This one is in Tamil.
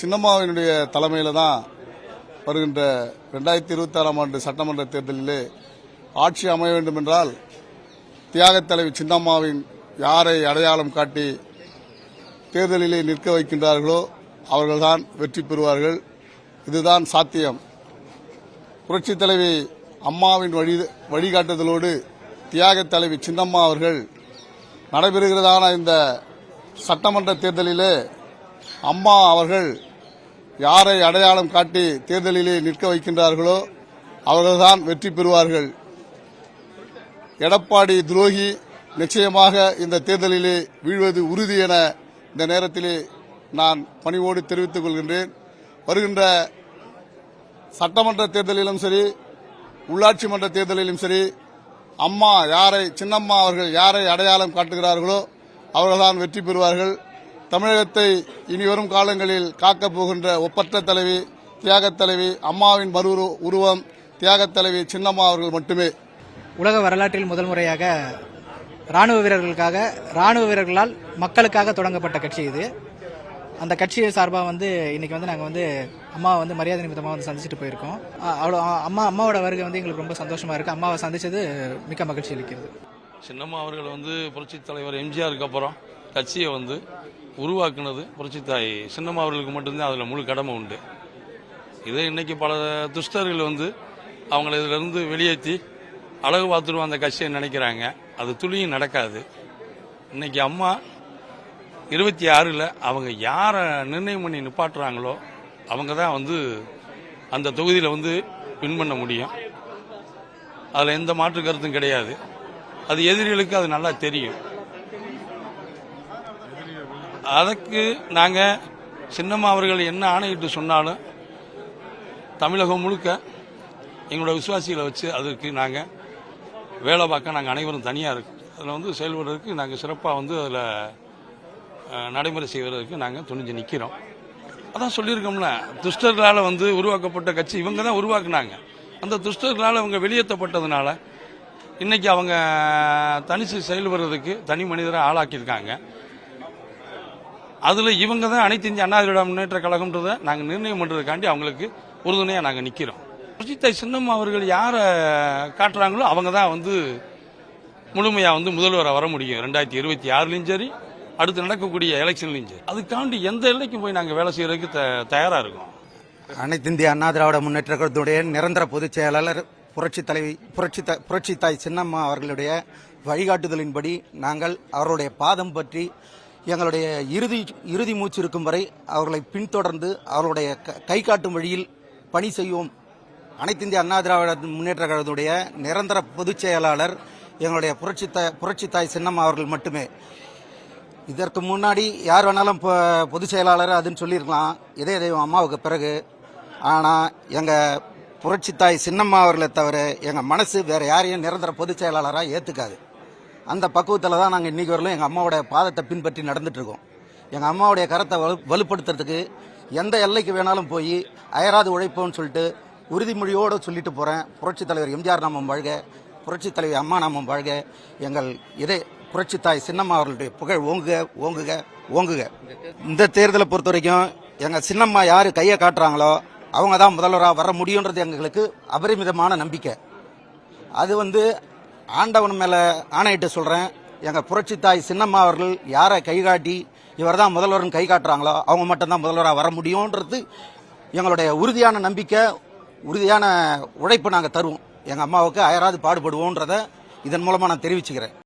சின்னம்மாவினுடைய தலைமையில் தான் வருகின்ற 2026ஆம் ஆண்டு சட்டமன்ற தேர்தலிலே ஆட்சி அமைய வேண்டும் என்றால் தியாகத் தலைவி சின்னம்மாவின் யாரை அடையாளம் காட்டி தேர்தலிலே நிற்க வைக்கின்றார்களோ அவர்கள்தான் வெற்றி பெறுவார்கள். இதுதான் சாத்தியம். புரட்சித் தலைவி அம்மாவின் வழிகாட்டுதலோடு தியாகத் தலைவி சின்னம்மா அவர்கள் நடைபெறுகிறதான இந்த சட்டமன்ற தேர்தலிலே அம்மா அவர்கள் யாரை அடையாளம் காட்டி தேர்தலிலே நிற்க வைக்கின்றார்களோ அவர்கள்தான் வெற்றி பெறுவார்கள். எடப்பாடி துரோகி நிச்சயமாக இந்த தேர்தலிலே வீழ்வது உறுதி என இந்த நேரத்திலே நான் பணிவோடு தெரிவித்துக் கொள்கின்றேன். வருகின்ற சட்டமன்ற தேர்தலிலும் சரி, உள்ளாட்சி மன்ற தேர்தலிலும் சரி, அம்மா சின்னம்மா அவர்கள் யாரை அடையாளம் காட்டுகிறார்களோ அவர்கள்தான் வெற்றி பெறுவார்கள். தமிழகத்தை இனிவரும் காலங்களில் காக்கப் போகின்ற ஒப்பற்ற தலைவி தியாகத் தலைவி அம்மாவின் மறு உருவம் தியாகத் தலைவி சின்னம்மா அவர்கள் மட்டுமே. உலக வரலாற்றில் முதல் முறையாக ராணுவ வீரர்களால் மக்களுக்காக தொடங்கப்பட்ட கட்சி இது. அந்த கட்சி சார்பாக இன்னைக்கு நாங்கள் அம்மாவை மரியாதை நிமித்தமாக சந்திச்சுட்டு போயிருக்கோம். அவ்வளோ அம்மாவோட வருகை எங்களுக்கு ரொம்ப சந்தோஷமா இருக்கு. அம்மாவை சந்திச்சது மிக்க மகிழ்ச்சி அளிக்கிறது. சின்னம்மா அவர்கள் புரட்சித் தலைவர் எம்ஜிஆருக்கு அப்புறம் கட்சியை உருவாக்குனது புரட்சி தாய் சின்னம்மா அவர்களுக்கு மட்டும்தான் அதில் முழு கடமை உண்டு. இதே இன்னைக்கு பல துஷ்டர்கள் அவங்கள இதிலிருந்து வெளியேற்றி அழகு பார்த்துருவோம் அந்த கட்சியை நினைக்கிறாங்க. அது துளியும் நடக்காது. இன்னைக்கு அம்மா 26ல் அவங்க யாரை நிர்ணயம் பண்ணி நிப்பாட்டுறாங்களோ அவங்க தான் அந்த தொகுதியில் வின் பண்ண முடியும். அதில் எந்த மாற்று கருத்தும் கிடையாது. அது எதிரிகளுக்கு அது நல்லா தெரியும். அதற்கு நாங்கள் சின்னம்மா அவர்கள் என்ன ஆணையிட்டு சொன்னாலும் தமிழகம் முழுக்க எங்களோட விசுவாசிகளை வச்சு அதற்கு நாங்கள் வேலை பார்க்க நாங்கள் அனைவரும் தனியாக இருக்கு. அதில் செயல்படுறதுக்கு நாங்கள் சிறப்பாக அதில் நடைமுறை செய்வதற்கு நாங்கள் துணிஞ்சு நிற்கிறோம். அதான் சொல்லியிருக்கோம்ல, துஷ்டர்களால் உருவாக்கப்பட்ட கட்சி இவங்க தான் உருவாக்குனாங்க. அந்த துஷ்டர்களால் அவங்க வெளியேற்றப்பட்டதுனால இன்னைக்கு அவங்க தனிச்சு செயல்படுறதுக்கு தனி மனிதரை ஆளாக்கியிருக்காங்க. அதில் இவங்க தான் அனைத்து இந்திய அண்ணா திராவிட முன்னேற்ற கழகம்ன்றதை நாங்கள் நிர்ணயம் பண்ணுறதுக்காண்டி அவங்களுக்கு உறுதுணையாக நாங்கள் நிற்கிறோம். புரட்சித்தாய் சின்னம்மா அவர்கள் யாரை காட்டுறாங்களோ அவங்க தான் முழுமையாக முதல்வராக வர முடியும். 2026லையும் சரி, அடுத்து நடக்கக்கூடிய எலெக்ஷன்லையும் சரி. அதுக்காண்டி எந்த எல்லைக்கும் போய் நாங்கள் வேலை செய்யறதுக்கு தயாராக இருக்கோம். அனைத்து இந்திய அண்ணா திராவிட முன்னேற்ற கழகத்துடைய நிரந்தர பொதுச் செயலாளர் புரட்சித்தாய் சின்னம்மா அவர்களுடைய வழிகாட்டுதலின்படி நாங்கள் அவர்களுடைய பாதம் பற்றி எங்களுடைய இறுதி மூச்சு இருக்கும் வரை அவர்களை பின்தொடர்ந்து அவர்களுடைய கை காட்டும் வழியில் பணி செய்வோம். அனைத்து இந்திய அண்ணா திராவிட முன்னேற்ற கழகத்துடைய நிரந்தர பொதுச் செயலாளர் எங்களுடைய புரட்சித்தாய் சின்னம்மா அவர்கள் மட்டுமே. இதற்கு முன்னாடி யார் வேணாலும் பொதுச் செயலாளர் அதுன்னு சொல்லியிருக்கலாம், இதே தெய்வம் அம்மாவுக்கு பிறகு. ஆனால் எங்கள் புரட்சித்தாய் சின்னம்மா அவர்களை தவிர எங்கள் மனசு வேறு யாரையும் நிரந்தர பொதுச் செயலாளராக ஏற்றுக்காது. அந்த பக்குவத்தில் தான் நாங்கள் இன்றைக்கி வரலும் எங்கள் அம்மாவோட பாதத்தை பின்பற்றி நடந்துட்டுருக்கோம். எங்கள் அம்மாவுடைய கரத்தை வலுப்படுத்துறதுக்கு எந்த எல்லைக்கு வேணாலும் போய் அயராது உழைப்போம்னு சொல்லிட்டு உறுதிமொழியோடு சொல்லிட்டு போகிறேன். புரட்சித் தலைவர் எம்ஜிஆர் நாமம் வாழ்க, புரட்சித் தலைவர் அம்மா நாமம் வாழ்க. எங்கள் புரட்சித்தாய் சின்னம்மா அவர்களுடைய புகழ் ஓங்குக ஓங்குக ஓங்குக. இந்த தேர்தலை பொறுத்த வரைக்கும் எங்கள் சின்னம்மா யார் கையை காட்டுறாங்களோ அவங்க தான் முதல்வராக வர முடியுன்றது எங்களுக்கு அபரிமிதமான நம்பிக்கை. அது ஆண்டவன் மேலே ஆணையிட்டு சொல்கிறேன். எங்கள் புரட்சித்தாய் சின்னம்மா அவர்கள் யாரை கை காட்டி இவர் தான் முதல்வர்னு கை காட்டுறாங்களோ அவங்க மட்டும்தான் முதல்வராக வர முடியுன்றது எங்களுடைய உறுதியான நம்பிக்கை, உறுதியான உழைப்பு நாங்கள் தருவோம். எங்கள் அம்மாவுக்கு அயராது பாடுபடுவோன்றதை இதன் மூலமாக நான் தெரிவிச்சுக்கிறேன்.